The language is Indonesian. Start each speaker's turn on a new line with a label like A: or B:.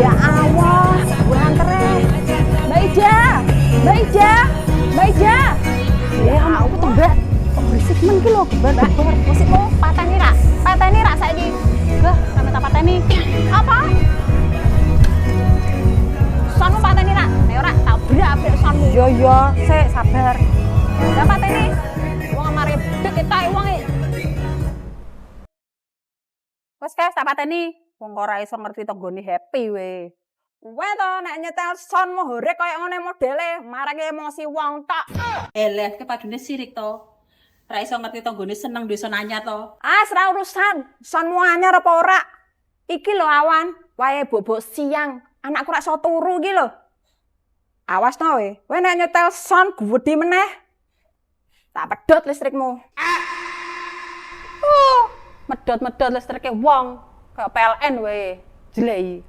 A: Ya Allah, gue antere. Mbak Ija, Mbak Ija, Mbak Ija. Ya aku tebak. Kok berisik men ki lho, Mbak. Musikmu pateni rak. Pateni rak saiki. Lah, sampe tak pateni. Apa? Sonmu pateni rak. Nek ora tak brak-brak sonmu. Yo, sik sabar. Lah pateni. Wong mari bedek ketok wong iki. Wes kae tak pateni. Wong ora iso ngerti tanggane happy we. Kowe to nek nyetel sonmu horek kaya ngene modele, marake emosi wong tok.
B: Eleh kepadune sirik to. Ora iso ngerti tanggane seneng desa nanya to.
A: Ah, ora urusan. Sonmu anyar apa ora? Iki lho awan, wae bobok siang. Anakku rak iso turu iki lho. Awas to we. Kowe nek nyetel son gedhi meneh. Tak pedhot listrikmu. Medhot-medhot listrike wong. Kayak PLN we. Jelei.